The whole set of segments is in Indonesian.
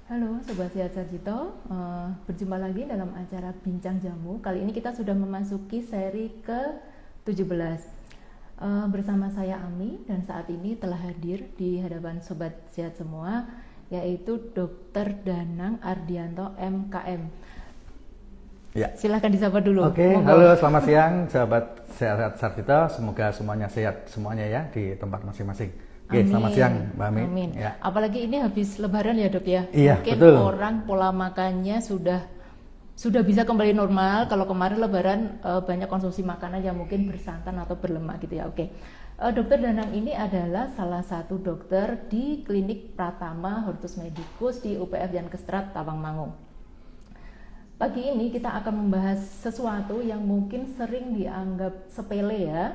Halo Sobat Sehat Sarjito, berjumpa lagi dalam acara Bincang Jamu. Kali ini kita sudah memasuki seri ke-17 bersama saya Ami, dan saat ini telah hadir di hadapan Sobat Sehat semua, yaitu Dr. Danang Ardianto MKM. Ya. Silahkan disapa dulu. Oke, halo selamat siang Sahabat Sehat Sarjito, semoga semuanya sehat semuanya ya di tempat masing-masing. Oke, selamat siang Mbak Ami. Amin. Ya. Apalagi ini habis Lebaran ya Dok ya. Iya, Mungkin betul. orang pola makannya sudah bisa kembali normal. Kalau kemarin Lebaran banyak konsumsi makanan yang mungkin bersantan atau berlemak gitu ya. Oke, Dokter Danang ini adalah salah satu dokter di Klinik Pratama Hortus Medicus di UPF Yankestrat Tawangmangu. Pagi ini kita akan membahas sesuatu yang mungkin sering dianggap sepele ya.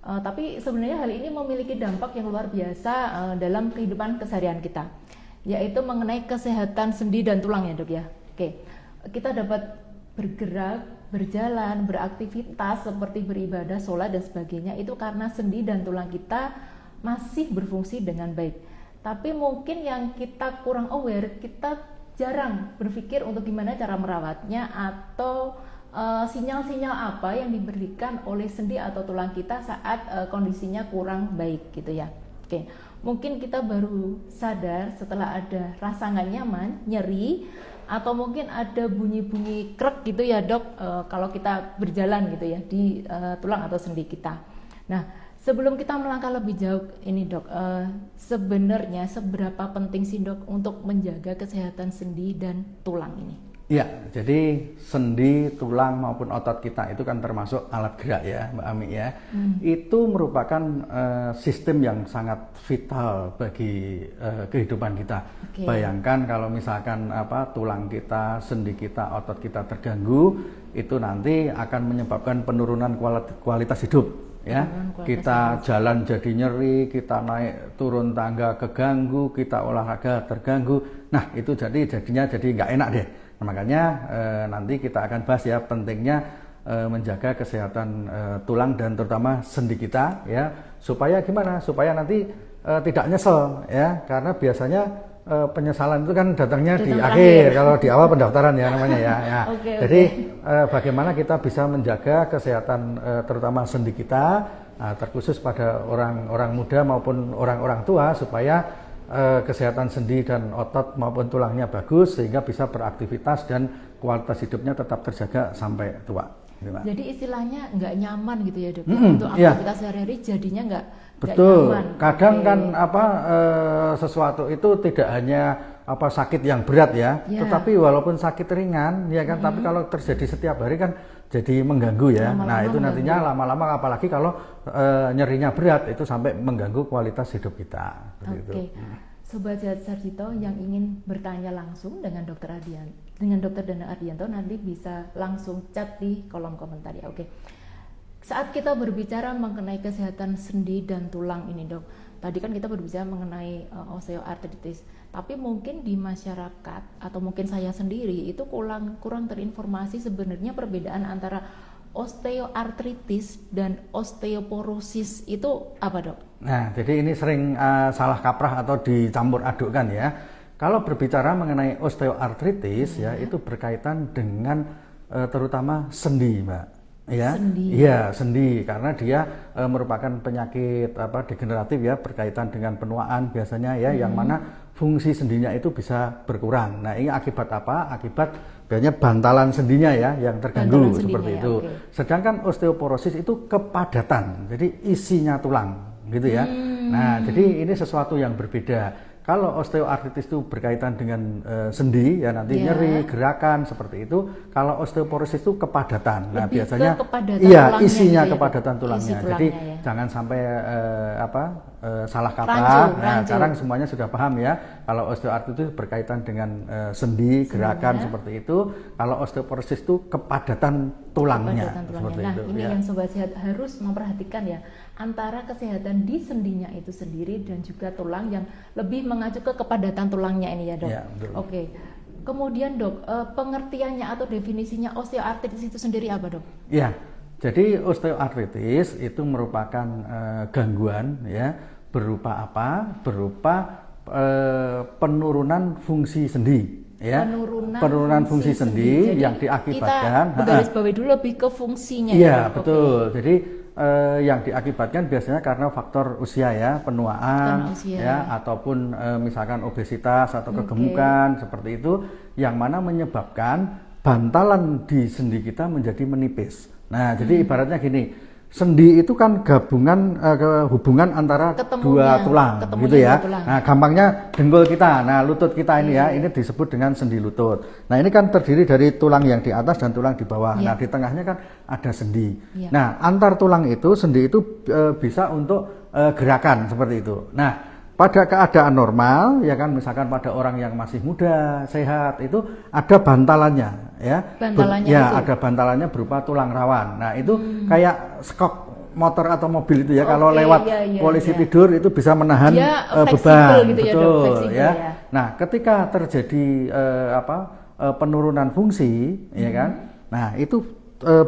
Tapi sebenarnya hal ini memiliki dampak yang luar biasa dalam kehidupan keseharian kita, yaitu mengenai kesehatan sendi dan tulang ya Dok ya. Oke, kita dapat bergerak, berjalan, beraktivitas seperti beribadah, sholat dan sebagainya itu karena sendi dan tulang kita masih berfungsi dengan baik. Tapi mungkin yang kita kurang aware, kita jarang berpikir untuk gimana cara merawatnya atau sinyal-sinyal apa yang diberikan oleh sendi atau tulang kita saat kondisinya kurang baik gitu ya. Oke, mungkin kita baru sadar setelah ada rasa nggak nyaman, nyeri, atau mungkin ada bunyi-bunyi krek gitu ya Dok, kalau kita berjalan gitu ya di tulang atau sendi kita. Nah, sebelum kita melangkah lebih jauh ini Dok, sebenarnya seberapa penting sih Dok untuk menjaga kesehatan sendi dan tulang ini? Ya, jadi sendi, tulang maupun otot kita itu kan termasuk alat gerak ya Mbak Ami ya. Itu merupakan sistem yang sangat vital bagi kehidupan kita. Okay. Bayangkan kalau misalkan tulang kita, sendi kita, otot kita terganggu, itu nanti akan menyebabkan penurunan kualitas hidup ya. Kita jalan jadi nyeri, kita naik turun tangga keganggu, kita olahraga terganggu. Nah, itu jadinya nggak enak deh. Makanya nanti kita akan bahas ya pentingnya menjaga kesehatan tulang dan terutama sendi kita ya, supaya gimana? Supaya nanti tidak nyesel ya, karena biasanya penyesalan itu kan datangnya di akhir kalau di awal pendaftaran ya namanya ya. Ya. Jadi bagaimana kita bisa menjaga kesehatan terutama sendi kita, terkhusus pada orang muda maupun orang tua supaya kesehatan sendi dan otot maupun tulangnya bagus sehingga bisa beraktivitas dan kualitas hidupnya tetap terjaga sampai tua. Jadi istilahnya nggak nyaman gitu ya Dok, untuk aktivitas sehari-hari jadinya nggak betul. Kadang kan sesuatu itu tidak hanya sakit yang berat ya, tetapi walaupun sakit ringan ya kan, tapi kalau terjadi setiap hari kan jadi mengganggu ya. Lama-lama itu nantinya lama-lama apalagi kalau nyerinya berat itu sampai mengganggu kualitas hidup kita. Oke. Sobat Sehat Sarjito yang ingin bertanya langsung dengan Dr. Danang Ardianto nanti bisa langsung chat di kolom komentar ya. Oke. Saat kita berbicara mengenai kesehatan sendi dan tulang ini Dok, tadi kan kita berbicara mengenai osteoartritis, tapi mungkin di masyarakat atau mungkin saya sendiri itu kurang terinformasi sebenarnya perbedaan antara osteoartritis dan osteoporosis itu apa Dok? Nah, jadi ini sering salah kaprah atau dicampur adukkan ya. Kalau berbicara mengenai osteoartritis ya itu berkaitan dengan terutama sendi Mbak. Ya, iya sendi karena dia merupakan penyakit degeneratif ya, berkaitan dengan penuaan biasanya ya, yang mana fungsi sendinya itu bisa berkurang. Nah, ini akibat apa? Akibat biasanya bantalan sendinya ya yang terganggu seperti itu. Sedangkan osteoporosis itu kepadatan, jadi isinya tulang gitu ya. Nah, jadi ini sesuatu yang berbeda. Kalau osteoartritis itu berkaitan dengan sendi ya nanti nyeri, gerakan seperti itu. Kalau osteoporosis itu kepadatan. Nah, biasanya isinya kepadatan tulangnya. Jadi jangan sampai salah kaprah. Nah, sekarang semuanya sudah paham ya. Kalau osteoartritis itu berkaitan dengan sendi, gerakan seperti itu. Kalau osteoporosis itu kepadatan tulangnya. Seperti nah, itu, ini yang Sobat Sehat harus memperhatikan ya, antara kesehatan di sendinya itu sendiri dan juga tulang yang lebih mengacu ke kepadatan tulangnya ini ya Dok. Ya, Oke. Kemudian Dok, pengertiannya atau definisinya osteoartritis itu sendiri apa Dok? Ya, jadi osteoartritis itu merupakan gangguan ya, berupa apa? Berupa penurunan fungsi sendi. Ya, penurunan fungsi sendi yang diakibatkan. Kita garis bawahi dulu lebih ke fungsinya. Iya, betul. Okay. Jadi yang diakibatkan biasanya karena faktor usia ya, penuaan ya, ataupun misalkan obesitas atau kegemukan seperti itu, yang mana menyebabkan bantalan di sendi kita menjadi menipis. Nah, jadi ibaratnya gini. Sendi itu kan gabungan hubungan antara dua tulang gitu ya. Nah, gampangnya dengkul kita, nah lutut kita ini ya, ini disebut dengan sendi lutut. Nah, ini kan terdiri dari tulang yang di atas dan tulang di bawah. Nah, di tengahnya kan ada sendi. Nah, antar tulang itu, sendi itu bisa untuk gerakan seperti itu. Nah, pada keadaan normal ya kan, misalkan pada orang yang masih muda, sehat, itu ada bantalannya ya. Ada bantalannya berupa tulang rawan. Nah, itu kayak skok motor atau mobil itu ya, kalau lewat polisi tidur itu bisa menahan beban. Gitu betul ya. Nah, ketika terjadi penurunan fungsi ya kan. Nah, itu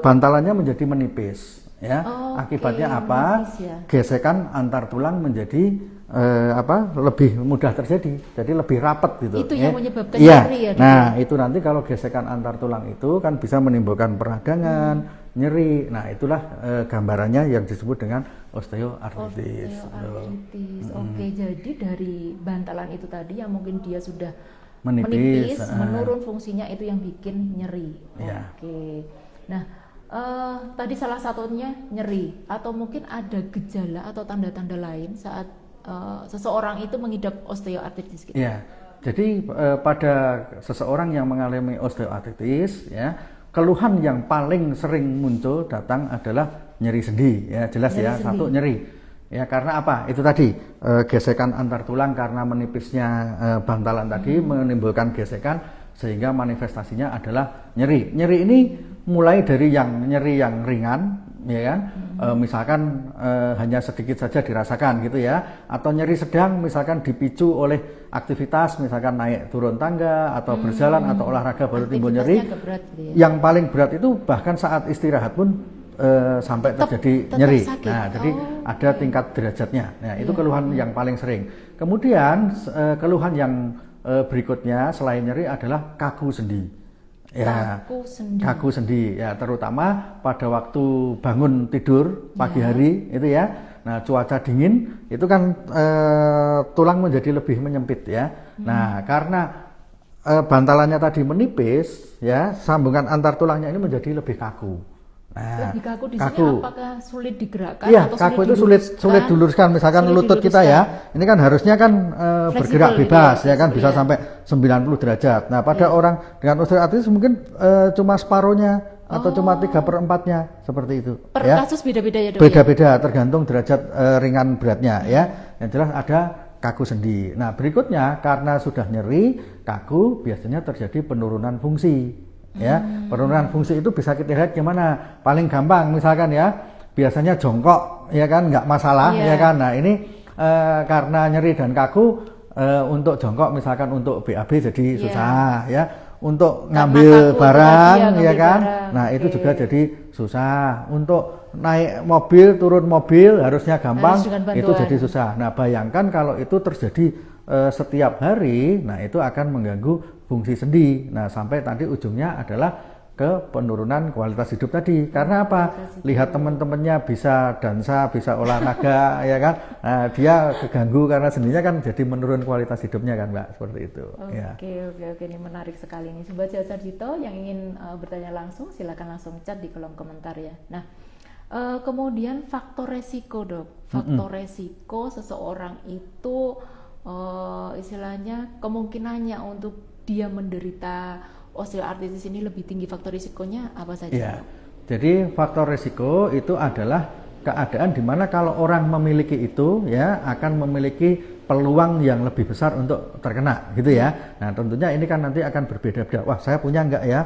bantalannya menjadi menipis ya. Akibatnya apa? Gesekan antar tulang menjadi lebih mudah terjadi, jadi lebih rapat gitu. Itu yang menyebabkan nyeri ya. Nah, itu nanti kalau gesekan antar tulang itu kan bisa menimbulkan peradangan, nyeri. Nah, itulah gambarannya yang disebut dengan osteoartritis. Oke, jadi dari bantalan itu tadi yang mungkin dia sudah menipis, menurun fungsinya, itu yang bikin nyeri. Ya. Oke. Nah, tadi salah satunya nyeri, atau mungkin ada gejala atau tanda-tanda lain saat seseorang itu mengidap osteoartritis gitu. Ya, jadi pada seseorang yang mengalami osteoartritis ya, keluhan yang paling sering muncul datang adalah nyeri sendi ya, jelas nyeri ya sendi. Satu nyeri ya, karena apa? Itu tadi gesekan antar tulang karena menipisnya bantalan tadi menimbulkan gesekan, sehingga manifestasinya adalah nyeri. Nyeri ini mulai dari nyeri yang ringan ya kan, misalkan hanya sedikit saja dirasakan gitu ya, atau nyeri sedang misalkan dipicu oleh aktivitas, misalkan naik turun tangga atau berjalan atau olahraga baru timbul nyeri. Berat, gitu ya? Yang paling berat itu bahkan saat istirahat pun sampai terjadi nyeri. Sakit. Nah, jadi ada tingkat derajatnya. Nah, itu keluhan yang paling sering. Kemudian keluhan yang berikutnya selain nyeri adalah kaku sendi. Ya, kaku sendi ya, terutama pada waktu bangun tidur pagi hari itu ya. Nah, cuaca dingin itu kan tulang menjadi lebih menyempit ya. Nah, karena bantalannya tadi menipis ya, sambungan antar tulangnya ini menjadi lebih kaku. Nah, lebih kaku di sini apakah sulit digerakkan atau kaku itu sulit diluruskan, misalkan lutut kita ya. Ini kan harusnya kan bergerak bebas ya kan, bisa sampai 90 derajat. Nah, pada orang dengan osteoartritis mungkin cuma separuhnya atau cuma 3/4-nya seperti itu. Per kasus beda-beda ya, Dok. Beda-beda tergantung derajat ringan beratnya ya. Yang jelas ada kaku sendi. Nah, berikutnya karena sudah nyeri, kaku, biasanya terjadi penurunan fungsi. Ya, penurunan fungsi itu bisa kita lihat gimana? Paling gampang misalkan ya, biasanya jongkok ya kan, nggak masalah ya kan. Nah, ini karena nyeri dan kaku, untuk jongkok misalkan untuk BAB jadi susah ya, untuk ngambil barang ya kan. Nah, itu juga jadi susah. Untuk naik mobil, turun mobil harusnya gampang, itu jadi susah. Nah, bayangkan kalau itu terjadi setiap hari, nah itu akan mengganggu fungsi sendi. Nah, sampai tadi ujungnya adalah ke penurunan kualitas hidup tadi. Karena apa? Lihat teman-temannya bisa dansa, bisa olahraga ya kan. Nah, dia keganggu karena sendinya kan, jadi menurun kualitas hidupnya kan, Mbak, seperti itu. Oke, ini menarik sekali nih. Sobat Sehat Sarjito yang ingin bertanya langsung, silakan langsung chat di kolom komentar ya. Nah, kemudian faktor resiko, Dok. Faktor resiko seseorang itu istilahnya kemungkinannya untuk dia menderita osteoartritis ini lebih tinggi, faktor risikonya apa saja? Ya, jadi faktor risiko itu adalah keadaan di mana kalau orang memiliki itu ya akan memiliki peluang yang lebih besar untuk terkena gitu ya. Nah, tentunya ini kan nanti akan berbeda-beda. Wah, saya punya enggak ya?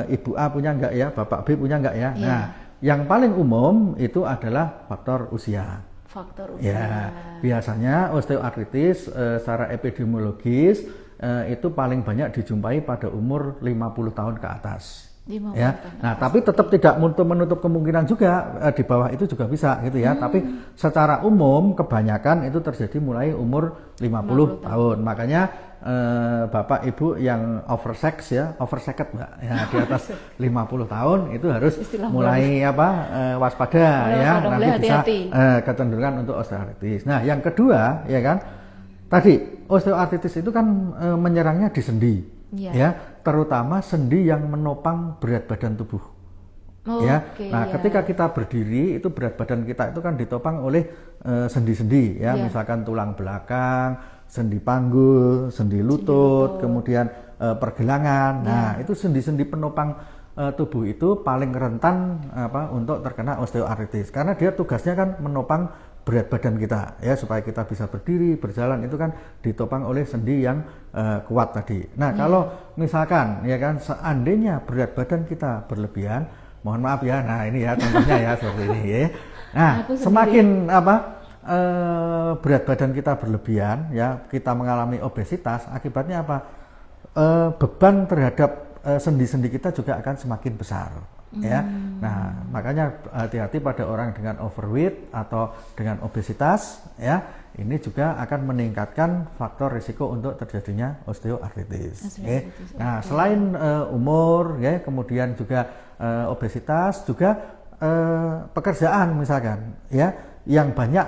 Ibu A punya enggak ya? Bapak B punya enggak ya? Nah, yang paling umum itu adalah faktor usia. Faktor usia. Ya, biasanya osteoartritis secara epidemiologis itu paling banyak dijumpai pada umur 50 tahun ke atas. Ya. Nah, tapi tetap tidak menutup kemungkinan juga di bawah itu juga bisa gitu ya. Tapi secara umum kebanyakan itu terjadi mulai umur 50 tahun. Makanya Bapak Ibu yang oversex ya, overseket Mbak, ya di atas 50 tahun itu harus mulai waspada ya, nanti bisa kecenderungan untuk osteoartritis. Nah, yang kedua ya kan, tadi osteoartritis itu kan menyerangnya di sendi. Ya, terutama sendi yang menopang berat badan tubuh. Ketika kita berdiri itu berat badan kita itu kan ditopang oleh sendi-sendi ya, misalkan tulang belakang, sendi panggul, sendi lutut, kemudian pergelangan. Nah, itu sendi-sendi penopang tubuh itu paling rentan untuk terkena osteoartritis karena dia tugasnya kan menopang berat badan kita ya, supaya kita bisa berdiri, berjalan, itu kan ditopang oleh sendi yang kuat tadi. Nah, kalau misalkan ya kan seandainya berat badan kita berlebihan, mohon maaf ya, nah ini ya contohnya ya seperti ini ya. Nah, semakin berat badan kita berlebihan ya, kita mengalami obesitas, akibatnya apa? Beban terhadap sendi-sendi kita juga akan semakin besar. Ya, nah makanya hati-hati pada orang dengan overweight atau dengan obesitas ya, ini juga akan meningkatkan faktor risiko untuk terjadinya osteoartritis. Nah, selain umur ya, kemudian juga obesitas, juga pekerjaan misalkan ya, yang banyak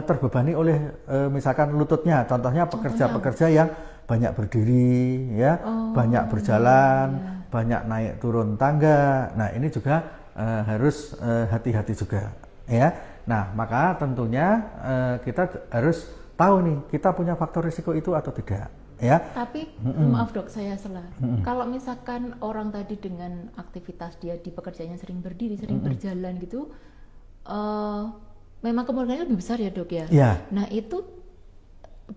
terbebani oleh misalkan lututnya, contohnya pekerja-pekerja yang banyak berdiri ya, banyak berjalan, banyak naik turun tangga. Nah, ini juga harus hati-hati juga ya. Nah, maka tentunya kita harus tahu nih, kita punya faktor risiko itu atau tidak ya. Tapi maaf Dok, saya salah. Kalau misalkan orang tadi dengan aktivitas dia di pekerjaannya sering berdiri, sering berjalan gitu, memang kemungkinannya lebih besar ya Dok ya. Nah, itu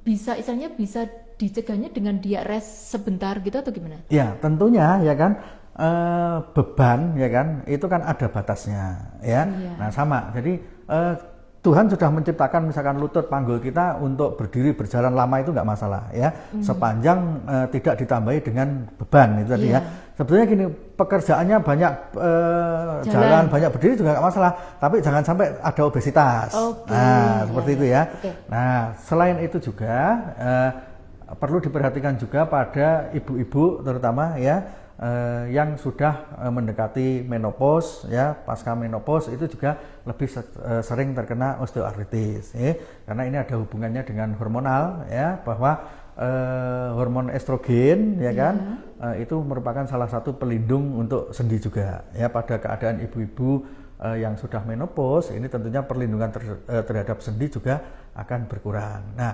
bisa istilahnya bisa dicegahnya dengan dia rest sebentar gitu atau gimana? Ya, tentunya ya kan, beban ya kan itu kan ada batasnya ya. Nah, sama. Jadi Tuhan sudah menciptakan misalkan lutut panggul kita untuk berdiri berjalan lama itu nggak masalah ya, sepanjang tidak ditambahi dengan beban itu tadi ya. Sebetulnya gini, pekerjaannya banyak jalan, banyak berdiri juga nggak masalah, tapi jangan sampai ada obesitas. Nah, seperti itu ya. Nah, selain itu juga perlu diperhatikan juga pada ibu-ibu terutama ya, yang sudah mendekati menopause ya, pasca menopause itu juga lebih sering terkena osteoartritis ya, karena ini ada hubungannya dengan hormonal ya, bahwa hormon estrogen ya kan, itu merupakan salah satu pelindung untuk sendi juga ya, pada keadaan ibu-ibu yang sudah menopause ini tentunya perlindungan terhadap sendi juga akan berkurang. Nah,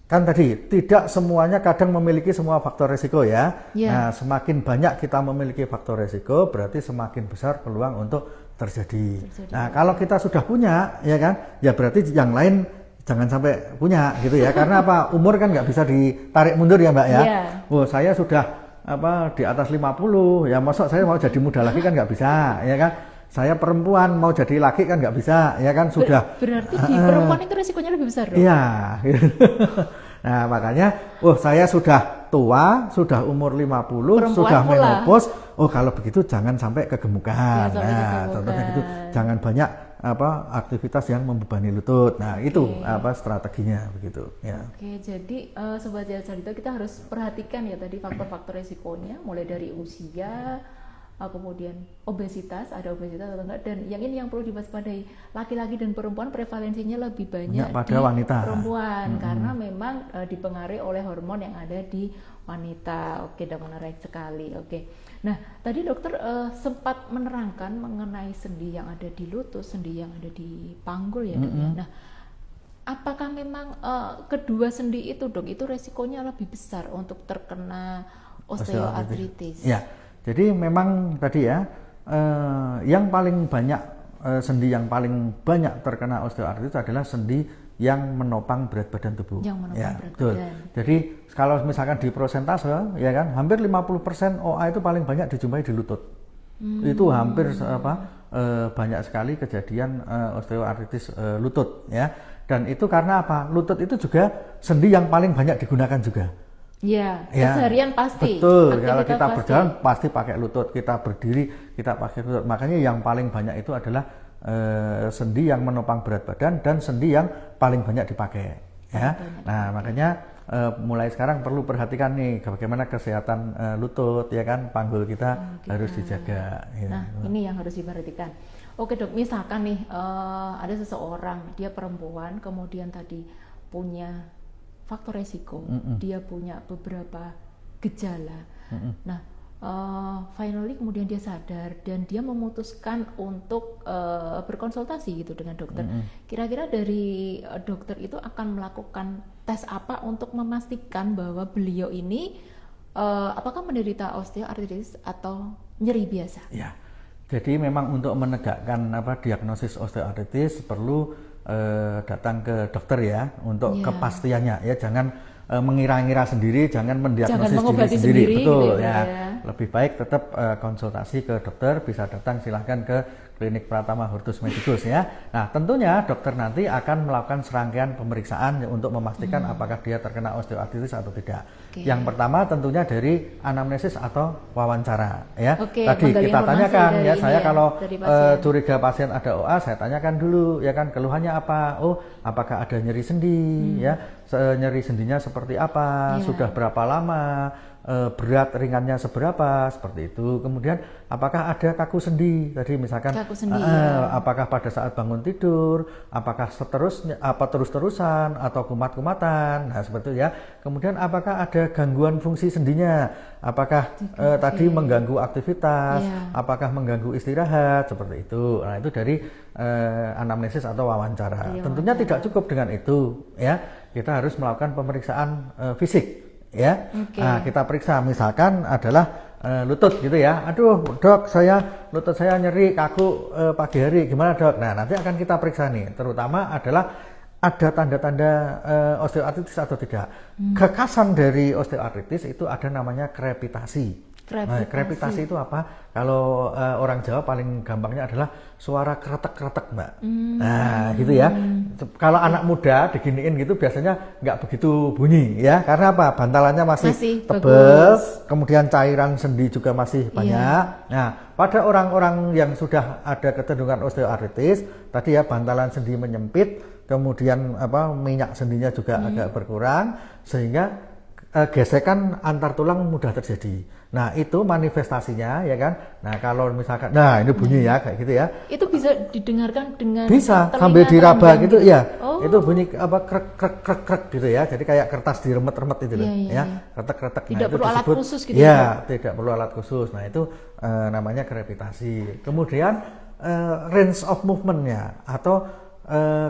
kan tadi tidak semuanya kadang memiliki semua faktor risiko ya. Nah, semakin banyak kita memiliki faktor risiko berarti semakin besar peluang untuk terjadi. Nah, kalau kita sudah punya ya kan, ya berarti yang lain jangan sampai punya gitu ya. Karena apa? Umur kan nggak bisa ditarik mundur ya Mbak ya. Oh, saya sudah di atas 50 ya, masa saya mau jadi muda lagi kan nggak bisa ya kan. Saya perempuan mau jadi laki kan nggak bisa ya kan, sudah. Berarti di perempuan itu risikonya lebih besar dong? Iya. Nah, makanya saya sudah tua, sudah umur 50, perempuan sudah menopause. Oh, kalau begitu jangan sampai kegemukan. Contohnya gitu, jangan banyak aktivitas yang membebani lutut. Nah, itu strateginya begitu ya. Jadi Sobat Sehat Salito, kita harus perhatikan ya tadi faktor-faktor risikonya, mulai dari usia, kemudian obesitas, ada obesitas atau enggak, dan yang ini yang perlu diwaspadai, laki-laki dan perempuan prevalensinya lebih banyak pada di wanita. Perempuan karena memang dipengaruhi oleh hormon yang ada di wanita. Oke, dan menarik sekali. Oke. Nah, tadi dokter sempat menerangkan mengenai sendi yang ada di lutut, sendi yang ada di panggul ya dok. Nah, apakah memang kedua sendi itu dok, itu resikonya lebih besar untuk terkena osteoartritis? Ya. Jadi memang tadi ya, yang paling banyak sendi yang paling banyak terkena osteoartritis adalah sendi yang menopang berat badan tubuh. Yang menopang berat betul. badan. Jadi kalau misalkan di persentase ya kan, hampir 50% OA itu paling banyak dijumpai di lutut. Itu hampir banyak sekali kejadian osteoartritis lutut ya. Dan itu karena apa? Lutut itu juga sendi yang paling banyak digunakan juga. Ya, Ya, keseharian pasti. betul. Kalau Aktivitas kita pasti. berjalan pasti pakai lutut, kita berdiri kita pakai lutut. Makanya yang paling banyak itu adalah sendi yang menopang berat badan dan sendi yang paling banyak dipakai. Ya. Nah, makanya mulai sekarang perlu perhatikan nih bagaimana kesehatan lutut, ya kan, panggul kita harus dijaga. Ya. Nah, ini yang harus diperhatikan. Oke dok, misalkan nih ada seseorang, dia perempuan, kemudian tadi punya faktor resiko, dia punya beberapa gejala. Nah, finally kemudian dia sadar dan dia memutuskan untuk berkonsultasi gitu dengan dokter. Kira-kira dari dokter itu akan melakukan tes apa untuk memastikan bahwa beliau ini apakah menderita osteoartritis atau nyeri biasa? Ya. Jadi memang untuk menegakkan diagnosis osteoartritis perlu datang ke dokter ya untuk kepastiannya ya, jangan mengira-ngira sendiri, jangan mendiagnosis diri sendiri, betul gitu ya. Lebih baik tetap konsultasi ke dokter, bisa datang silahkan ke Klinik Pratama Hortus Medicus ya. Nah, tentunya dokter nanti akan melakukan serangkaian pemeriksaan untuk memastikan apakah dia terkena osteoartritis atau tidak. Yang pertama tentunya dari anamnesis atau wawancara ya. Tadi kita tanyakan ya, saya kalau curiga pasien ada OA, saya tanyakan dulu ya kan, keluhannya apa? Oh, apakah ada nyeri sendi ya? Nyeri sendinya seperti apa? Sudah berapa lama? Berat ringannya seberapa, seperti itu. Kemudian apakah ada kaku sendi tadi misalkan, apakah pada saat bangun tidur, apakah terus-terusan atau kumat-kumatan, nah seperti itu ya. Kemudian apakah ada gangguan fungsi sendinya, apakah tadi mengganggu aktivitas, apakah mengganggu istirahat, seperti itu. Nah itu dari anamnesis atau wawancara. Tentunya tidak cukup dengan itu ya, kita harus melakukan pemeriksaan fisik ya. Nah, kita periksa misalkan adalah lutut gitu ya. Aduh dok, lutut saya nyeri kaku pagi hari, gimana dok? Nah nanti akan kita periksa nih, terutama adalah ada tanda-tanda osteoartritis atau tidak. Kekhasan dari osteoartritis itu ada namanya krepitasi. Nah, krepitasi itu apa? Kalau orang Jawa paling gampangnya adalah suara kretek-kretek, Mbak. Nah, gitu ya. Kalau anak muda diginiin gitu biasanya nggak begitu bunyi ya. Karena apa? Bantalannya masih tebal, kemudian cairan sendi juga masih banyak. Nah, pada orang-orang yang sudah ada kecenderungan osteoartritis, tadi ya bantalan sendi menyempit, kemudian minyak sendinya juga agak berkurang, sehingga gesekan antar tulang mudah terjadi. Nah itu manifestasinya ya kan. Nah kalau misalkan, nah ini bunyi ya kayak gitu ya. Itu bisa didengarkan dengan bisa sambil diraba gitu ya. Itu bunyi krek krek krek krek gitu ya. Jadi kayak kertas diremet-remet itu loh ya. Kretek-kretek. Tidak perlu alat khusus gitu ya. Tidak perlu alat khusus. Nah itu namanya krepitasi. Kemudian range of movement-nya atau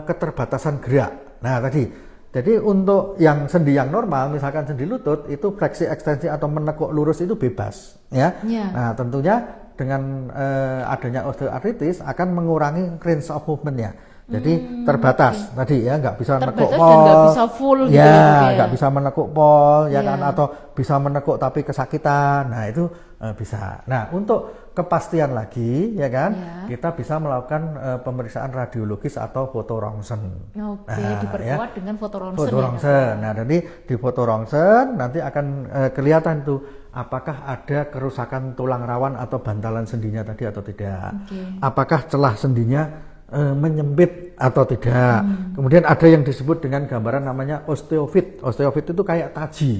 keterbatasan gerak. Nah tadi. Jadi untuk yang sendi yang normal, misalkan sendi lutut, itu fleksi ekstensi atau menekuk lurus itu bebas, ya. Nah tentunya dengan adanya osteoartritis akan mengurangi range of movement-nya. Jadi terbatas tadi ya, nggak bisa menekuk pol, nggak bisa full gitu ya, nggak bisa menekuk pol, ya kan, atau bisa menekuk tapi kesakitan. Nah itu bisa. Nah untuk kepastian lagi ya kan, kita bisa melakukan pemeriksaan radiologis atau foto rongsen. Diperkuat dengan foto rongsen. Foto rongsen. Nah jadi di foto rongsen nanti akan kelihatan tuh apakah ada kerusakan tulang rawan atau bantalan sendinya tadi atau tidak. Apakah celah sendinya menyempit atau tidak. Kemudian ada yang disebut dengan gambaran namanya osteofit. Osteofit itu kayak taji.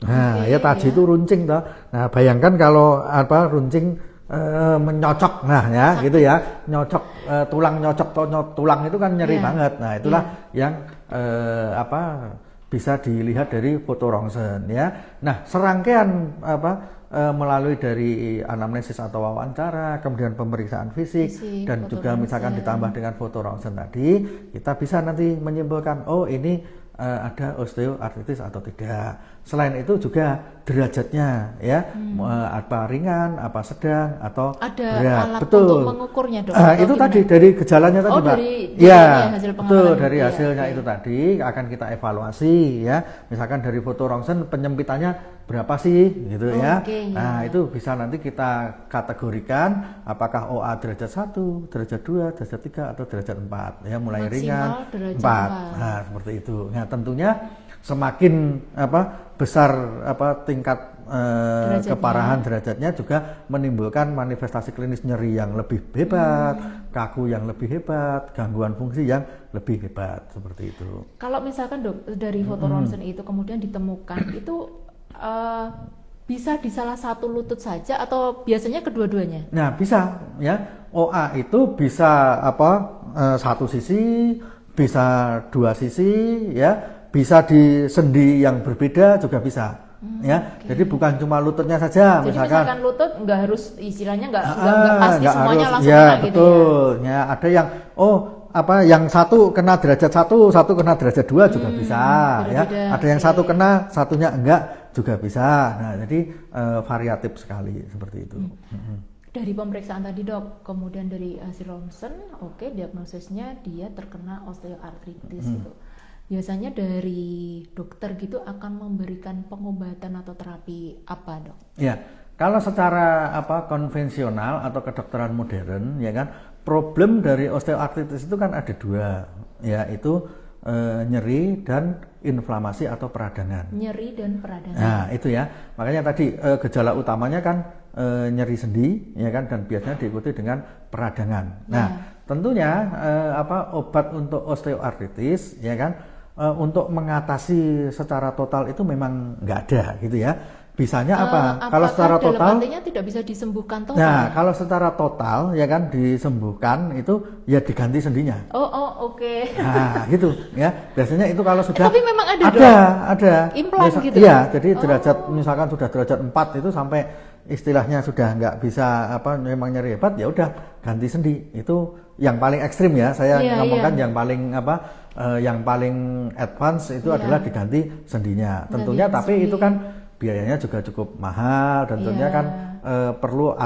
Nah, taji itu runcing toh. Nah, bayangkan kalau runcing menyocok, nah ya sakit. Gitu ya, nyocok tulang, nyocok tulang itu kan nyeri banget. Nah, itulah yang bisa dilihat dari foto rongsen ya. Nah, serangkaian melalui dari anamnesis atau wawancara, kemudian pemeriksaan fisik dan juga misalkan ditambah dengan foto rongsen tadi, kita bisa nanti menyimpulkan oh ini ada osteoartritis atau tidak. Selain itu juga derajatnya ya, apa ringan, apa sedang atau ada berat. Alat betul. Untuk mengukurnya dok. Itu tadi dari gejalanya tadi, Mbak. Hasil betul dari hasilnya itu tadi akan kita evaluasi ya. Misalkan dari foto rongsen penyempitannya berapa sih gitu ya. Nah, itu bisa nanti kita kategorikan apakah OA derajat 1, derajat 2, derajat 3 atau derajat 4 ya, mulai maksimal ringan 4. Nah, seperti itu. Nah, tentunya semakin besar tingkat Derajatnya. keparahan derajatnya juga menimbulkan manifestasi klinis nyeri yang lebih hebat, kaku yang lebih hebat, gangguan fungsi yang lebih hebat seperti itu. Kalau misalkan dok dari foto ronsen itu kemudian ditemukan itu bisa di salah satu lutut saja atau biasanya kedua-duanya? Nah bisa ya, OA itu bisa satu sisi, bisa dua sisi ya. Bisa di sendi yang berbeda juga bisa, ya. Okay. Jadi bukan cuma lututnya saja. Jadi misalkan lutut nggak harus istilahnya nggak pasti nggak semuanya harus, langsung ya, kena gitu betul. Ya, ada yang yang satu kena derajat 1, satu kena derajat 2 juga bisa, ya. Ada yang satu kena, satunya enggak juga bisa. Nah, jadi variatif sekali seperti itu. Dari pemeriksaan tadi dok, kemudian dari hasil ronsen, oke, diagnosisnya dia terkena osteoartritis gitu. Biasanya dari dokter gitu akan memberikan pengobatan atau terapi apa dok? Ya, kalau secara konvensional atau kedokteran modern ya kan, problem dari osteoartritis itu kan ada dua, yaitu nyeri dan inflamasi atau peradangan. Nyeri dan peradangan. Nah itu ya, makanya tadi gejala utamanya kan nyeri sendi ya kan, dan biasanya diikuti dengan peradangan. Nah tentunya obat untuk osteoartritis ya kan, untuk mengatasi secara total itu memang nggak ada gitu ya. Bisanya kalau secara total artinya tidak bisa disembuhkan total. Nah, kalau secara total ya kan disembuhkan itu ya diganti sendinya. Oke. Nah, gitu ya. Biasanya itu kalau sudah tapi memang ada implan gitu. Iya, jadi derajat misalkan sudah derajat 4 itu sampai istilahnya sudah nggak bisa memang nyeri hebat, ya udah ganti sendi. Itu yang paling ekstrim ya. Saya ngomongkan yang paling yang paling advance itu adalah diganti sendinya. Tentunya tapi itu kan biayanya juga cukup mahal dan tentunya kan perlu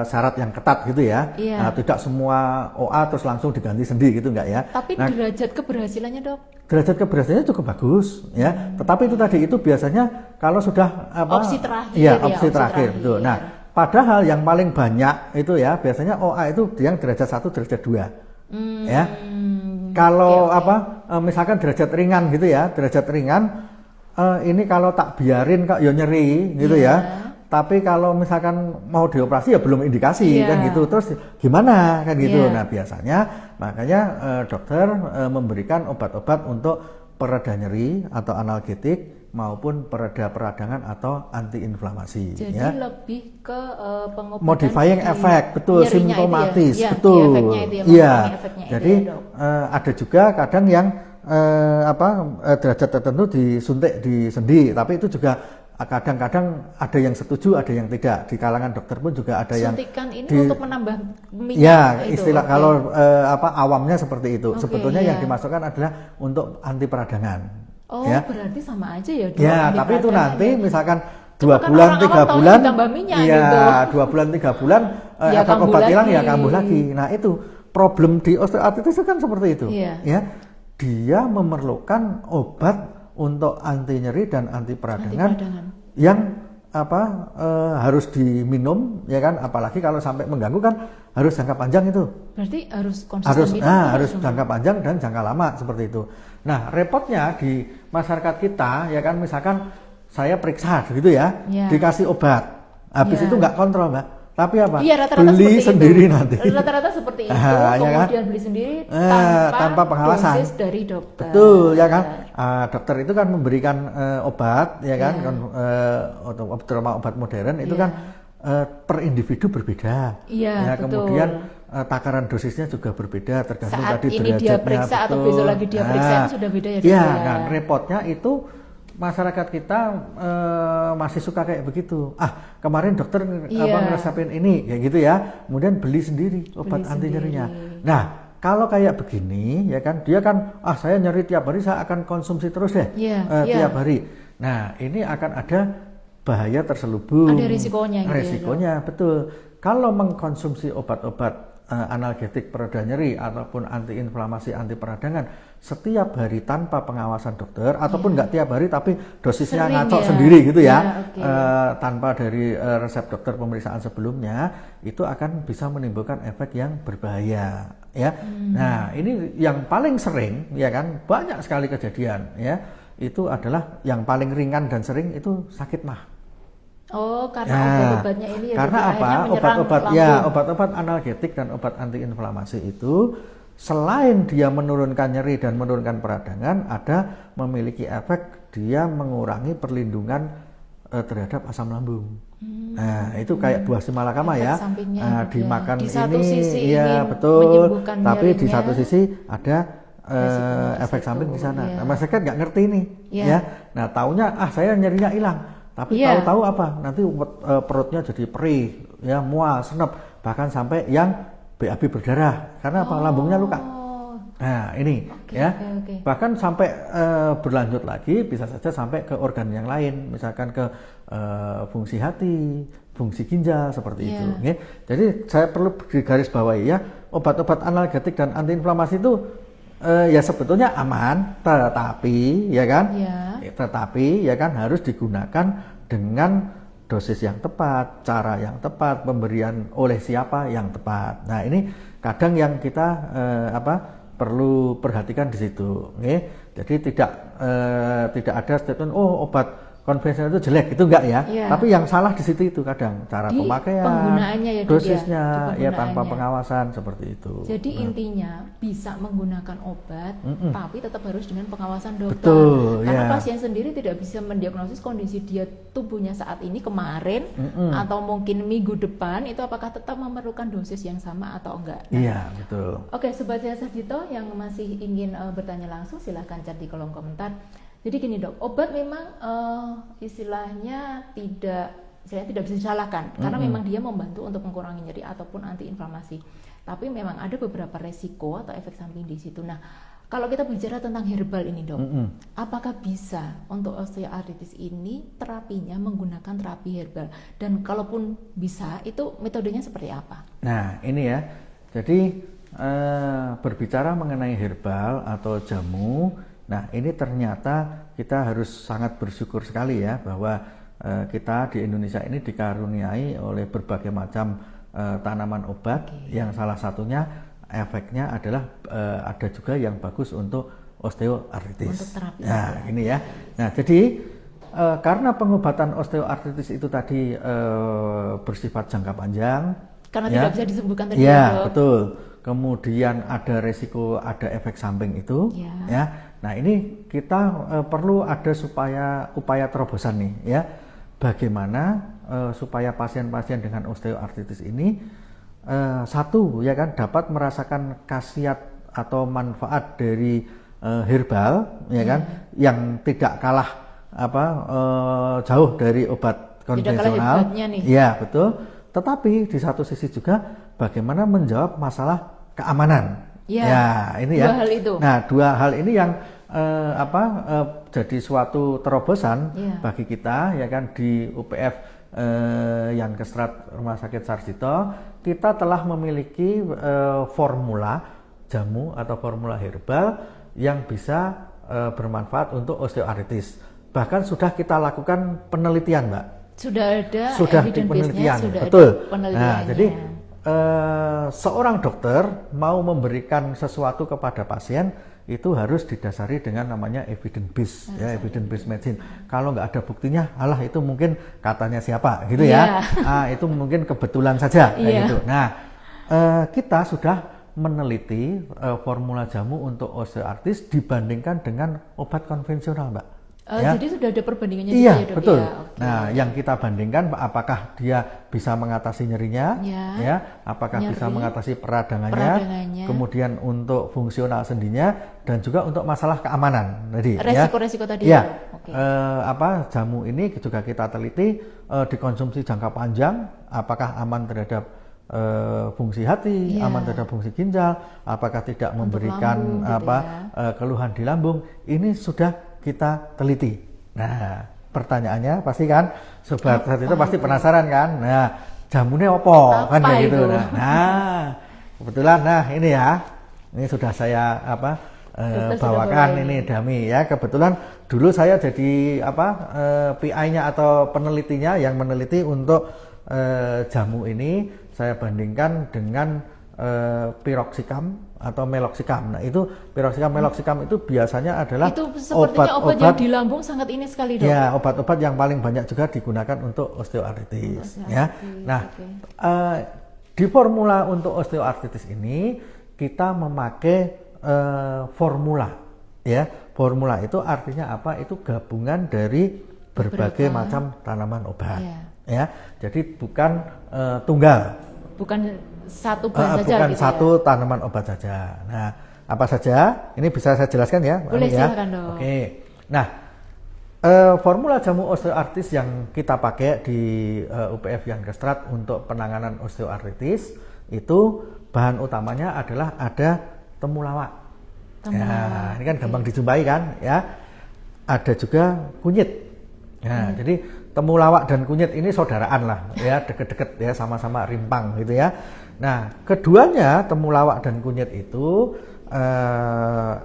syarat yang ketat gitu ya. Tidak semua OA terus langsung diganti sendi gitu enggak ya. Tapi derajat keberhasilannya dok? Derajat keberhasilannya cukup bagus ya. Tetapi itu tadi itu biasanya kalau sudah opsi terakhir ya, opsi terakhir betul. Nah, padahal yang paling banyak itu ya biasanya OA itu yang derajat 1, derajat 2. Ya. Kalau misalkan derajat ringan gitu ya, derajat ringan ini kalau tak biarin kok ya nyeri gitu ya. Tapi kalau misalkan mau dioperasi ya belum indikasi kan gitu. Terus gimana kan gitu. Nah, biasanya makanya dokter memberikan obat-obat untuk pereda nyeri atau analgetik maupun pereda peradangan atau antiinflamasi. Jadi ya. lebih ke pengobatan modifying effect, betul, simptomatis, ya, betul. Iya. Jadi ada juga kadang yang derajat tertentu disuntik di sendi, tapi itu juga kadang-kadang ada yang setuju, ada yang tidak. Di kalangan dokter pun juga ada suntikan ini untuk menambah minyak. Ya, istilah kalau awamnya seperti itu. Sebetulnya yang dimasukkan adalah untuk anti peradangan. Berarti sama aja ya. Ya, tapi itu nanti misalkan 2 bulan, 3 bulan, iya, 2 bulan, 3 bulan ada obat hilang ya kambuh lagi. Nah itu problem di osteoartritis itu kan seperti itu. Ya, dia memerlukan obat untuk anti nyeri dan anti peradangan yang harus diminum ya kan, apalagi kalau sampai mengganggu kan harus jangka panjang itu. Berarti harus konsisten minum. Harus jangka panjang dan jangka lama seperti itu. Nah, repotnya di masyarakat kita ya kan, misalkan saya periksa gitu ya, dikasih obat. Habis itu nggak kontrol, Mbak. Tapi apa? Rata-rata beli sendiri itu. Nanti. Rata-rata seperti itu, kemudian kan? beli sendiri tanpa pengawasan. dosis dari dokter. Betul, ya kan? Dokter itu kan memberikan obat, ya kan? Terutama obat modern itu kan per individu berbeda. Ya, kemudian takaran dosisnya juga berbeda tergantung saat tadi ini dia periksa atau besok lagi dia periksa itu sudah beda ya. Iya, kan repotnya itu masyarakat kita masih suka kayak begitu. Kemarin dokter ngeresepin ini kayak gitu ya. Kemudian beli sendiri obat anti nyerinya. Nah, kalau kayak begini ya kan, dia kan saya nyeri tiap hari, saya akan konsumsi terus deh tiap hari. Nah, ini akan ada bahaya terselubung. Ada risikonya gitu. Risikonya betul. Kalau mengkonsumsi obat-obat analgetik pereda nyeri ataupun antiinflamasi, anti peradangan setiap hari tanpa pengawasan dokter ataupun nggak tiap hari tapi dosisnya ngacok sendiri gitu ya, tanpa dari resep dokter pemeriksaan sebelumnya, itu akan bisa menimbulkan efek yang berbahaya ya. Nah, ini yang paling sering ya kan, banyak sekali kejadian ya. itu adalah yang paling ringan dan sering itu sakit mah. Oh, karena obat-obatnya ini ya. Karena apa? Obat-obat obat-obat analgetik dan obat antiinflamasi itu selain dia menurunkan nyeri dan menurunkan peradangan, ada memiliki efek dia mengurangi perlindungan terhadap asam lambung. Nah, itu kayak buah simalakama ya. Nah, dimakan di satu ini, sisi iya ingin betul. Tapi nyerinya, di satu sisi ada efek samping di sana. Nah, masyarakat nggak ngerti nih, ya. Nah, taunya saya nyerinya hilang, tapi tahu-tahu apa? Nanti perutnya jadi perih, ya, mual, senep, bahkan sampai yang BAB berdarah karena apa? Lambungnya luka. Nah, ini bahkan sampai berlanjut lagi bisa saja sampai ke organ yang lain, misalkan ke fungsi hati, fungsi ginjal seperti itu. Jadi saya perlu digarisbawahi ya, obat-obat analgetik dan antiinflamasi itu ya sebetulnya aman, tetapi ya kan harus digunakan dengan dosis yang tepat, cara yang tepat, pemberian oleh siapa yang tepat. Nah, ini kadang yang kita perlu perhatikan di situ. Jadi tidak ada statement obat konvensional itu jelek, itu enggak ya. Tapi yang salah di situ itu kadang cara di pemakaian, penggunaannya dosisnya tanpa pengawasan seperti itu. Jadi intinya bisa menggunakan obat, tapi tetap harus dengan pengawasan dokter. Betul, karena pasien sendiri tidak bisa mendiagnosis kondisi dia tubuhnya saat ini, kemarin, atau mungkin minggu depan itu apakah tetap memerlukan dosis yang sama atau enggak. Iya, betul. Oke, Sobat Sehat Sarjito yang masih ingin bertanya langsung silahkan chat di kolom komentar. Jadi gini dok, obat memang istilahnya tidak bisa disalahkan karena memang dia membantu untuk mengurangi nyeri ataupun antiinflamasi. Tapi memang ada beberapa resiko atau efek samping di situ. Nah, kalau kita bicara tentang herbal ini dok, apakah bisa untuk osteoartritis ini terapinya menggunakan terapi herbal? Dan kalaupun bisa, itu metodenya seperti apa? Nah, ini ya. Jadi berbicara mengenai herbal atau jamu. Nah, ini ternyata kita harus sangat bersyukur sekali ya bahwa kita di Indonesia ini dikaruniai oleh berbagai macam tanaman obat yang salah satunya efeknya adalah ada juga yang bagus untuk osteoartritis. Untuk terapi. Nah, ini ya. Nah, jadi karena pengobatan osteoartritis itu tadi bersifat jangka panjang. Karena tidak bisa disembuhkan tadi. Ya, betul. Kemudian ada resiko, ada efek samping itu, ya. Nah, ini kita perlu ada upaya terobosan nih, ya. Bagaimana supaya pasien-pasien dengan osteoartritis ini satu, ya kan, dapat merasakan khasiat atau manfaat dari herbal, ya kan, yang tidak kalah jauh dari obat konvensional. Iya, betul. Tetapi di satu sisi juga bagaimana menjawab masalah keamanan. Ya, ini ya. Dua hal itu. Nah, dua hal ini yang jadi suatu terobosan bagi kita, ya kan, di UPF Yankesstrat Rumah Sakit Sarjito. Kita telah memiliki formula jamu atau formula herbal yang bisa bermanfaat untuk osteoartritis. Bahkan sudah kita lakukan penelitian, Mbak. Sudah ada penelitian, sudah betul. Ada penelitiannya. Nah, jadi seorang dokter mau memberikan sesuatu kepada pasien itu harus didasari dengan namanya evidence based, ya, evidence based medicine. Kalau nggak ada buktinya, alah itu mungkin katanya siapa, gitu ya. Itu mungkin kebetulan saja, kayak gitu. Nah, kita sudah meneliti formula jamu untuk osteoartritis dibandingkan dengan obat konvensional, Mbak. Jadi sudah ada perbandingannya juga ya dok? Betul. Nah, yang kita bandingkan apakah dia bisa mengatasi nyerinya, apakah bisa mengatasi peradangannya, kemudian untuk fungsional sendinya, dan juga untuk masalah keamanan tadi. Resiko-resiko tadi. Jamu ini juga kita teliti dikonsumsi jangka panjang, apakah aman terhadap fungsi hati, aman terhadap fungsi ginjal, apakah tidak memberikan lambung, keluhan di lambung. Ini sudah kita teliti. Nah, pertanyaannya pasti kan Sobat Sarjito pasti penasaran kan. Nah, jamunya apa kan kayak gitu. Nah, kebetulan ini ya. Ini sudah saya bawakan ini Dami ya. Kebetulan dulu saya jadi PI-nya atau penelitinya yang meneliti untuk jamu ini. Saya bandingkan dengan piroxicam atau meloxicam. Nah, itu piroxicam, meloxicam itu biasanya adalah itu sepertinya obat yang di lambung sangat ini sekali, Dok. Ya, obat-obat yang paling banyak juga digunakan untuk osteoartritis. Ya. Nah, di formula untuk osteoartritis ini kita memakai formula. Ya, formula itu artinya apa? Itu gabungan dari berbagai macam tanaman obat. Ya, jadi bukan tunggal. Bukan satu bahan saja. Bukan gitu satu tanaman obat saja. Nah, apa saja? Ini bisa saya jelaskan ya. Boleh, ya. silakan, Dok. Oke. Nah, formula jamu osteoartritis yang kita pakai di UPF Jan Kestrat untuk penanganan osteoartritis itu bahan utamanya adalah ada temulawak. Ya, ini kan gampang dijumpai kan, ya. Ada juga kunyit. Nah, jadi temulawak dan kunyit ini saudaraan lah, ya, deket-deket ya, sama-sama rimpang gitu ya. Nah, keduanya temulawak dan kunyit itu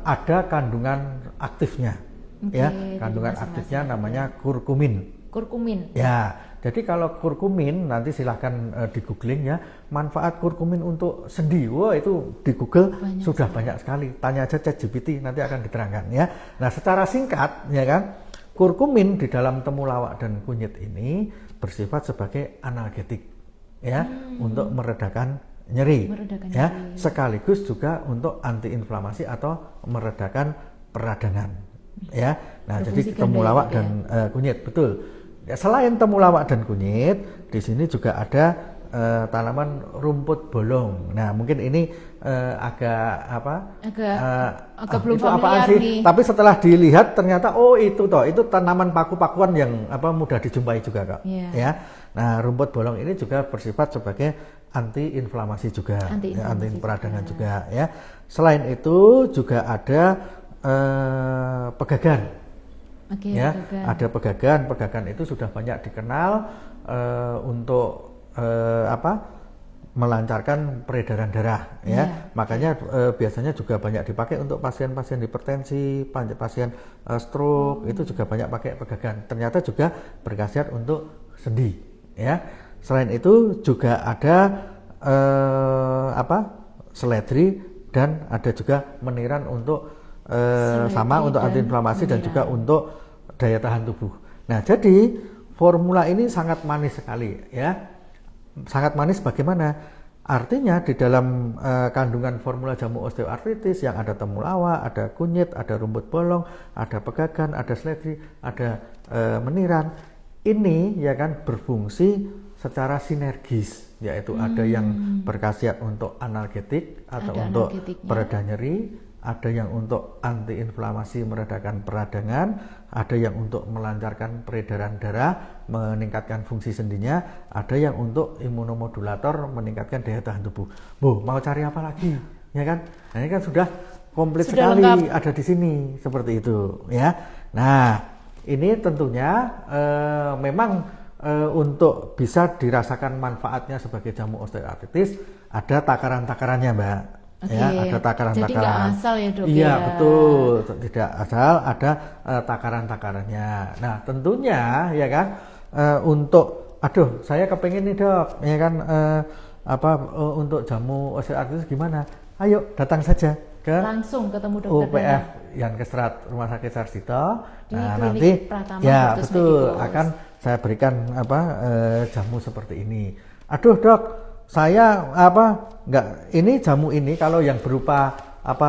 ada kandungan aktifnya, ya, kandungan aktifnya namanya kurkumin. Kurkumin. Ya, jadi kalau kurkumin nanti silahkan di googling ya, manfaat kurkumin untuk sendi. Wah, itu di Google sudah banyak sekali. Tanya aja ChatGPT, nanti akan diterangkan ya. Nah, secara singkat ya kan, kurkumin di dalam temulawak dan kunyit ini bersifat sebagai analgetik ya, untuk meredakan nyeri ya, sekaligus juga untuk antiinflamasi atau meredakan peradangan ya. Nah, jadi temulawak dan kunyit betul. Ya, selain temulawak dan kunyit, di sini juga ada tanaman rumput bolong. Nah, mungkin ini agak belum itu familiar apaan sih? nih. Tapi setelah dilihat ternyata itu tanaman paku-pakuan yang mudah dijumpai juga, Kak. Ya. Nah, rumput bolong ini juga bersifat sebagai antiinflamasi juga, anti peradangan juga ya. Selain itu juga ada pegagan. Ya, ada pegagan. Pegagan itu sudah banyak dikenal untuk melancarkan peredaran darah ya. Makanya biasanya juga banyak dipakai untuk pasien-pasien hipertensi, pasien stroke, itu juga banyak pakai pegagan. Ternyata juga berkhasiat untuk sendi ya. Selain itu juga ada seledri dan ada juga meniran untuk untuk antiinflamasi dan juga untuk daya tahan tubuh. Nah, jadi formula ini sangat manis sekali ya. Sangat manis bagaimana? Artinya di dalam kandungan formula jamu osteoartritis yang ada temulawak, ada kunyit, ada rumput bolong, ada pegagan, ada seledri, ada meniran. Ini ya kan berfungsi secara sinergis, yaitu ada yang berkhasiat untuk analgetik atau untuk pereda nyeri, ada yang untuk antiinflamasi meredakan peradangan, ada yang untuk melancarkan peredaran darah, meningkatkan fungsi sendinya, ada yang untuk imunomodulator, meningkatkan daya tahan tubuh. Mau cari apa lagi? Ya kan? Nah, ini kan sudah komplit sekali lengkap. Ada di sini seperti itu ya. Nah, ini tentunya memang untuk bisa dirasakan manfaatnya sebagai jamu osteoartritis ada takaran-takarannya, Mbak. Ya, ada takaran-takaran. Jadi nggak asal ya, Dok? Iya, betul. Tidak asal, ada takaran-takarannya. Nah, tentunya ya kan untuk saya kepengen nih, Dok, ya kan untuk jamu osteoartritis gimana? Ayo datang saja ke langsung ketemu dokter UPF Jan Kestrat Rumah Sakit Sarjito. Nah, nanti Pratama, ya betul akan saya berikan jamu seperti ini. Dok, saya ini jamu ini kalau yang berupa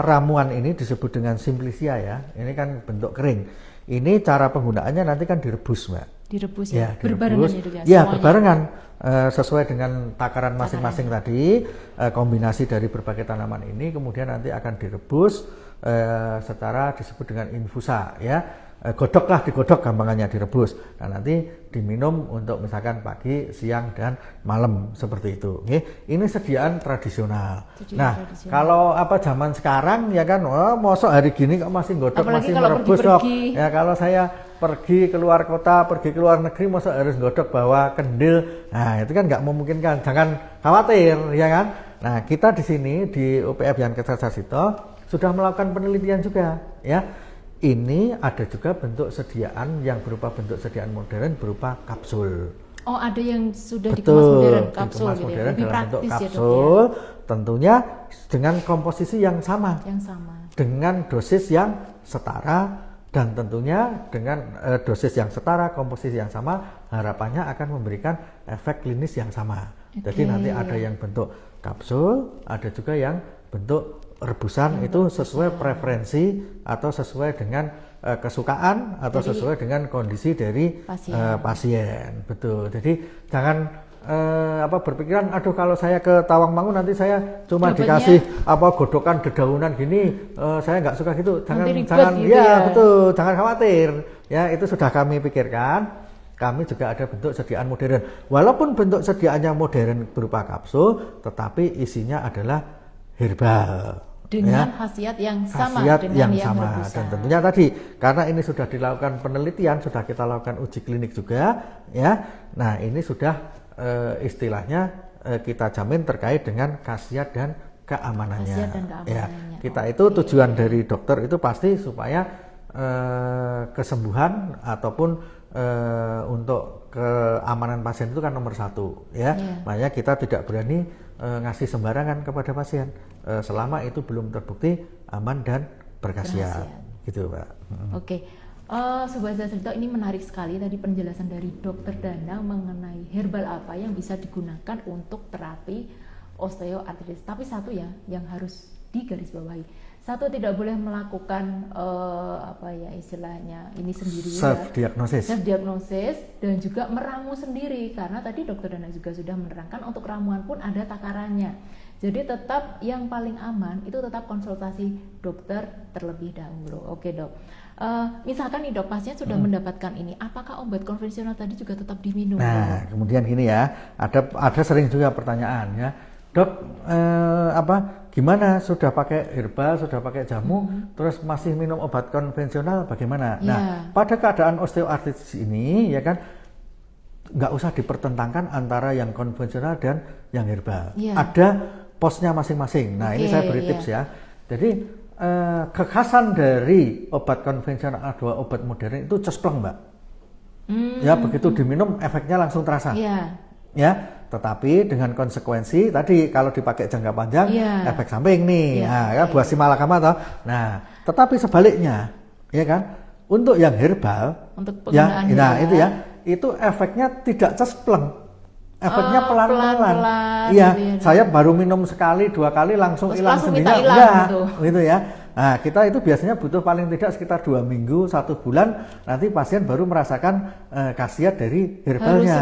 ramuan ini disebut dengan Simplicia ya. Ini kan bentuk kering. Ini cara penggunaannya nanti kan direbus, Mbak. Direbus ya. Berbarengan ya, berbarengan sesuai dengan takaran masing-masing tadi, kombinasi dari berbagai tanaman ini kemudian nanti akan direbus secara disebut dengan infusa ya. Digodok gampangannya, direbus. Nah, nanti diminum untuk misalkan pagi, siang dan malam seperti itu. Oke. Ini sediaan tradisional. Kalau zaman sekarang ya kan, mosok hari gini kok masih godok, masih merebus, Dok. Ya, kalau saya pergi keluar kota, pergi ke luar negeri, mosok harus godok bawa kendil. Nah, itu kan nggak memungkinkan. Jangan khawatir, ya kan. Nah, kita di sini di UPF Jan Kestrat Sarjito sudah melakukan penelitian juga, ya. Ini ada juga bentuk sediaan yang berupa bentuk sediaan modern berupa kapsul. Oh, ada yang sudah dikemas modern kapsul dikemas gitu ya. modern Lebih dalam bentuk praktis ya, Dok, kapsul, ya. tentunya dengan komposisi yang sama, dengan dosis yang setara, dan tentunya dengan dosis yang setara, komposisi yang sama, harapannya akan memberikan efek klinis yang sama. Jadi nanti ada yang bentuk kapsul, ada juga yang bentuk rebusan, itu sesuai preferensi atau sesuai dengan kesukaan atau sesuai dengan kondisi dari pasien. Betul. Jadi jangan berpikiran, aduh kalau saya ke Tawangmangu nanti saya cuma dikasih godokan dedaunan gini, saya nggak suka gitu. Jangan gitu ya. Betul, jangan khawatir. Ya, itu sudah kami pikirkan. Kami juga ada bentuk sediaan modern. Walaupun bentuk sediaannya modern berupa kapsul, tetapi isinya adalah herbal. Dengan khasiat yang sama dengan yang sama. Dan tentunya tadi karena ini sudah dilakukan penelitian, sudah kita lakukan uji klinik juga, ya. Nah, ini sudah istilahnya kita jamin terkait dengan khasiat dan keamanannya. Ya, kita itu tujuan dari dokter itu pasti supaya kesembuhan ataupun untuk keamanan pasien itu kan nomor satu, ya. Makanya kita tidak berani ngasih sembarangan kepada pasien selama itu belum terbukti aman dan berkhasiat, gitu, Pak. Oke. Sobat Cerita, ini menarik sekali tadi penjelasan dari Dokter Danang mengenai herbal apa yang bisa digunakan untuk terapi osteoartritis. Tapi satu ya yang harus digarisbawahi. Satu, tidak boleh melakukan istilahnya ini sendiri, self diagnosis dan juga meramu sendiri, karena tadi Dokter Danang juga sudah menerangkan untuk ramuan pun ada takarannya. Jadi tetap yang paling aman itu tetap konsultasi dokter terlebih dahulu. Oke, Dok. Misalkan nih, Dok, pasien sudah mendapatkan ini, apakah obat konvensional tadi juga tetap diminum? Nah, kemudian gini ya, ada sering juga pertanyaan ya, Dok, gimana sudah pakai herbal, sudah pakai jamu, terus masih minum obat konvensional, bagaimana? Nah, pada keadaan osteoartritis ini, ya kan, nggak usah dipertentangkan antara yang konvensional dan yang herbal. Ada posnya masing-masing. Nah, ini saya beri tips ya. Jadi kekhasan dari obat konvensional atau obat modern itu cespleng, Mbak. Ya, begitu diminum efeknya langsung terasa. Ya, tetapi dengan konsekuensi tadi kalau dipakai jangka panjang efek samping nih. Nah, buah si malakama toh. Nah, tetapi sebaliknya, ya kan, untuk yang herbal, untuk penggunaan itu efeknya tidak cespleng. Efeknya pelan-pelan. Iya, saya baru minum sekali, 2 kali langsung hilang sendinya. Gitu ya. Nah, kita itu biasanya butuh paling tidak sekitar 2 minggu, 1 bulan, nanti pasien baru merasakan khasiat dari herbalnya.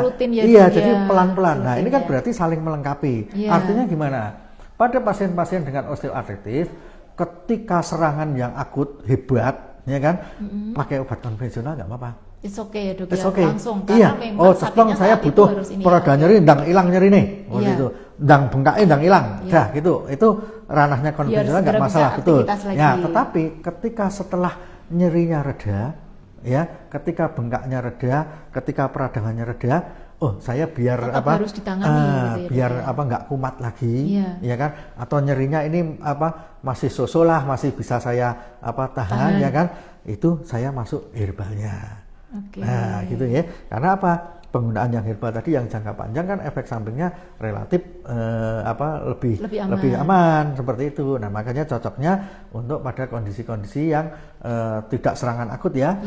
Jadi pelan-pelan. Nah, ini kan berarti saling melengkapi. Artinya gimana? Pada pasien-pasien dengan osteoartritis, ketika serangan yang akut hebat, ya kan, pakai obat konvensional nggak apa-apa. It's okay ya, Dok, langsung. Karena memang cespleng saya butuh pereda nyeri, ndang hilang nyeri nih, gitu. Ndang bengkaknya ndang hilang, dah gitu. Itu ranahnya konvensional nggak masalah, betul. Ya, tetapi ketika setelah nyerinya reda, ya, ketika bengkaknya reda, ketika peradangannya reda, saya biar harus ditangani, biar nggak kumat lagi, ya kan? Atau nyerinya ini masih sosolah, masih bisa saya tahan, ya kan? Itu saya masuk herbalnya. Nah, gitu ya. Karena apa? Penggunaan yang herbal tadi yang jangka panjang kan efek sampingnya relatif lebih aman seperti itu. Nah, makanya cocoknya untuk pada kondisi-kondisi yang tidak serangan akut ya,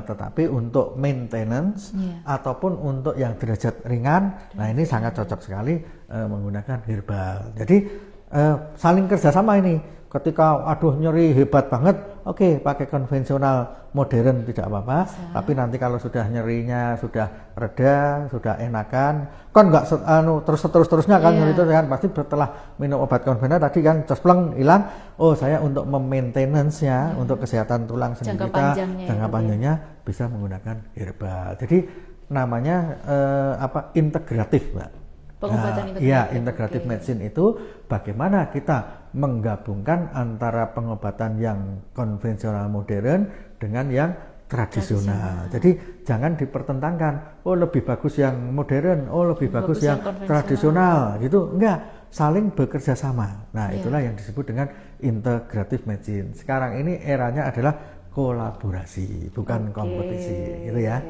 tetapi untuk maintenance ataupun untuk yang derajat ringan. Nah, ini sangat cocok sekali menggunakan herbal. Jadi saling kerjasama ini. Ketika nyeri hebat banget, oke, pakai konvensional modern tidak apa-apa. Tapi nanti kalau sudah nyerinya sudah reda, sudah enakan, kan nggak terus-terusnya kan nyeri itu kan, pasti setelah minum obat konvensional tadi kan cespleng hilang. Saya untuk memaintenance-nya, untuk kesehatan tulang sendi kita jangka panjangnya bisa menggunakan herbal. Jadi namanya integratif, Mbak. Pengobatan integratif medicine itu bagaimana kita menggabungkan antara pengobatan yang konvensional modern dengan yang tradisional. Jadi jangan dipertentangkan, lebih bagus yang modern, lebih bagus yang tradisional gitu. Enggak, saling bekerja sama. Nah, itulah yang disebut dengan integratif medicine. Sekarang ini eranya adalah kolaborasi, bukan kompetisi, gitu ya.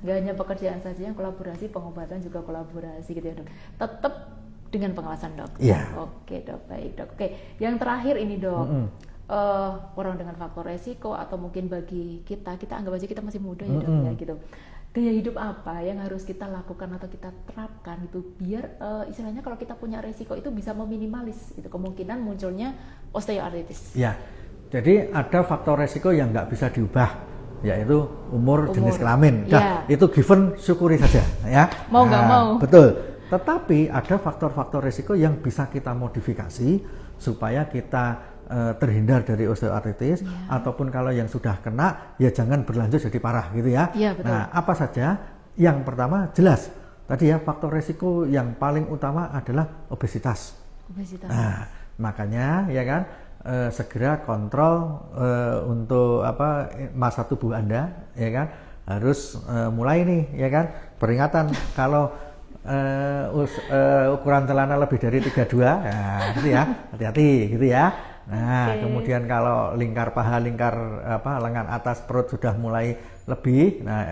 Nggak hanya pekerjaan saja yang kolaborasi, pengobatan juga kolaborasi gitu ya dok. Tetap dengan pengawasan dok. Iya. Oke dok, baik dok. Oke, yang terakhir ini dok, orang dengan faktor resiko atau mungkin bagi kita anggap aja kita masih muda ya dok ya gitu. Gaya hidup apa yang harus kita lakukan atau kita terapkan itu biar istilahnya kalau kita punya resiko itu bisa meminimalis itu kemungkinan munculnya osteoartritis. Ya, jadi ada faktor resiko yang nggak bisa diubah, yaitu umur, jenis kelamin. Dah, itu given, syukuri saja ya. Mau nggak mau. Betul. Tetapi ada faktor-faktor resiko yang bisa kita modifikasi supaya kita terhindar dari osteoartritis, ataupun kalau yang sudah kena ya jangan berlanjut jadi parah gitu ya. Betul. Nah, apa saja? Yang pertama jelas tadi ya, faktor resiko yang paling utama adalah obesitas. Nah, makanya ya kan segera kontrol untuk massa tubuh Anda ya kan, harus mulai nih ya kan, peringatan kalau ukuran celana lebih dari 32, nah, gitu ya, hati-hati gitu ya. Nah, kemudian kalau lingkar paha, lingkar lengan atas perut sudah mulai lebih, nah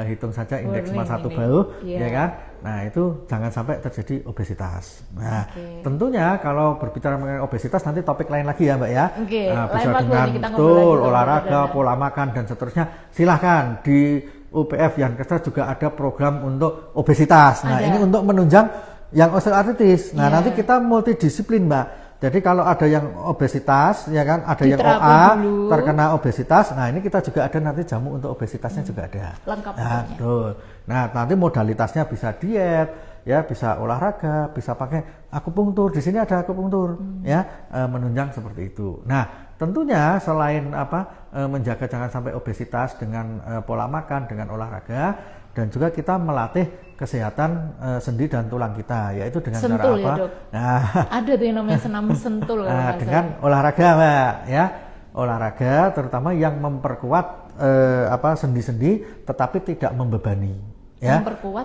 hitung saja indeks massa tubuh, ya kan? Nah, itu jangan sampai terjadi obesitas. Nah, tentunya kalau berbicara mengenai obesitas nanti topik lain lagi ya, Mbak ya. Nah, bisa dengan betul olahraga, pola makan dan seterusnya. Silahkan di UPF Yankestra juga ada program untuk obesitas. Nah, ini untuk menunjang yang osteoartritis. Nah, nanti kita multidisiplin, Mbak. Jadi kalau ada yang obesitas, ya kan, ada yang OA dulu, terkena obesitas. Nah, ini kita juga ada nanti jamu untuk obesitasnya juga ada. Lengkap. Nah, betul. Nah, nanti modalitasnya bisa diet, ya, bisa olahraga, bisa pakai akupunktur. Di sini ada akupunktur, ya, menunjang seperti itu. Nah, tentunya selain menjaga jangan sampai obesitas dengan pola makan, dengan olahraga, dan juga kita melatih kesehatan sendi dan tulang kita, yaitu dengan sentul, cara apa? Ya, Dok? Nah, ada tuh yang namanya senam sentul. Dengan olahraga, Mbak, ya, olahraga terutama yang memperkuat sendi-sendi, tetapi tidak membebani. Ya, memperkuat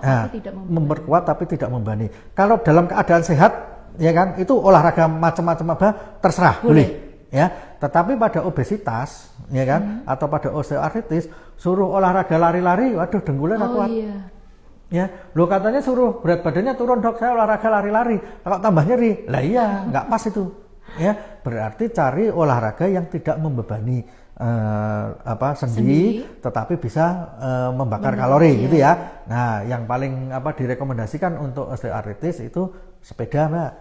tapi tidak membebani. Kalau dalam keadaan sehat, ya kan, itu olahraga macam-macam terserah, boleh. Ya, tetapi pada obesitas, ya kan, atau pada osteoartritis, suruh olahraga lari-lari, waduh dengkulnya nggak kuat. Iya. Ya, lo katanya suruh berat badannya turun, dok, saya olahraga lari-lari, kalau tambah nyeri, lah iya, nggak pas itu. Ya, berarti cari olahraga yang tidak membebani sendi, tetapi bisa membakar kalori, gitu ya. Nah, yang paling direkomendasikan untuk osteoartritis itu sepeda, Mbak.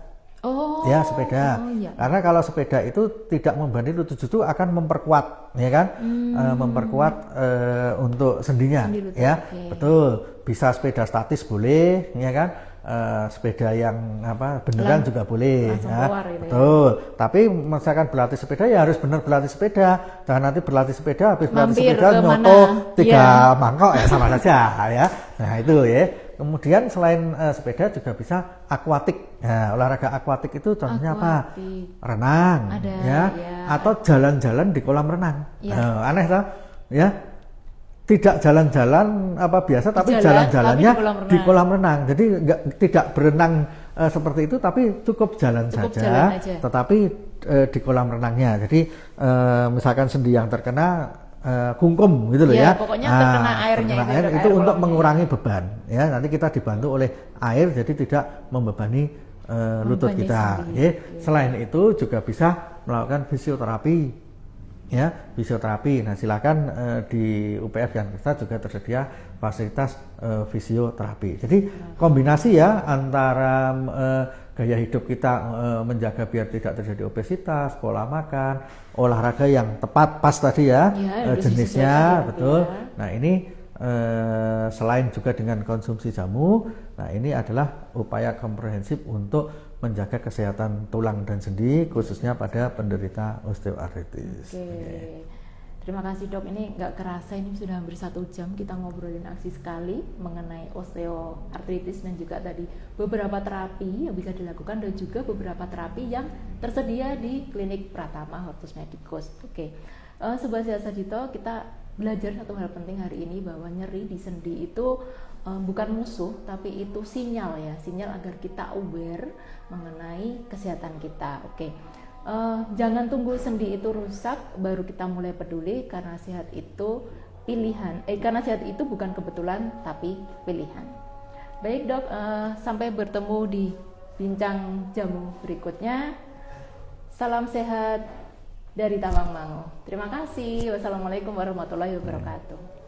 Ya, sepeda. Karena kalau sepeda itu tidak membebani lutut, justru akan memperkuat, ya kan? Memperkuat untuk sendinya, ya. Betul. Bisa sepeda statis boleh, ya kan? Sepeda yang beneran juga boleh, ya. Betul. Tapi misalkan berlatih sepeda ya harus benar berlatih sepeda. Jangan nanti berlatih sepeda habis berlatih sepeda nyoto 3 mangkok ya sama saja, ya. Nah, itu ya. Kemudian selain sepeda juga bisa akuatik. Nah, olahraga akuatik itu contohnya apa? Renang, ya, atau jalan-jalan di kolam renang. Aneh toh, ya. Tidak jalan-jalan biasa, tapi jalan-jalannya di kolam renang. Jadi tidak berenang seperti itu, tapi cukup jalan saja. Tetapi di kolam renangnya. Jadi misalkan sendi yang terkena kungkum gitu loh, ya. Pokoknya terkena airnya itu untuk mengurangi beban, ya. Nanti kita dibantu oleh air, jadi tidak membebani lutut kita. Selain itu juga bisa melakukan fisioterapi, ya, fisioterapi. Nah, silakan di UPF Yankestra juga tersedia fasilitas fisioterapi. Jadi kombinasi ya antara gaya hidup kita menjaga biar tidak terjadi obesitas, pola makan, olahraga yang tepat pas tadi ya, jenisnya, betul. Nah, ini selain juga dengan konsumsi jamu, nah ini adalah upaya komprehensif untuk menjaga kesehatan tulang dan sendi, khususnya pada penderita osteoartritis. Terima kasih, Dok. Ini nggak kerasa ini sudah hampir 1 jam kita ngobrolin aksi sekali mengenai osteoartritis dan juga tadi beberapa terapi yang bisa dilakukan dan juga beberapa terapi yang tersedia di klinik Pratama Hortus Medicus. Sobat Sehat Sagito, kita belajar satu hal penting hari ini bahwa nyeri di sendi itu bukan musuh, tapi itu sinyal ya, sinyal agar kita aware mengenai kesehatan kita. Jangan tunggu sendi itu rusak baru kita mulai peduli, karena sehat itu pilihan. Karena sehat itu bukan kebetulan tapi pilihan. Baik dok, sampai bertemu di bincang jamu berikutnya. Salam sehat dari Tawangmangu. Terima kasih. Wassalamualaikum warahmatullahi wabarakatuh.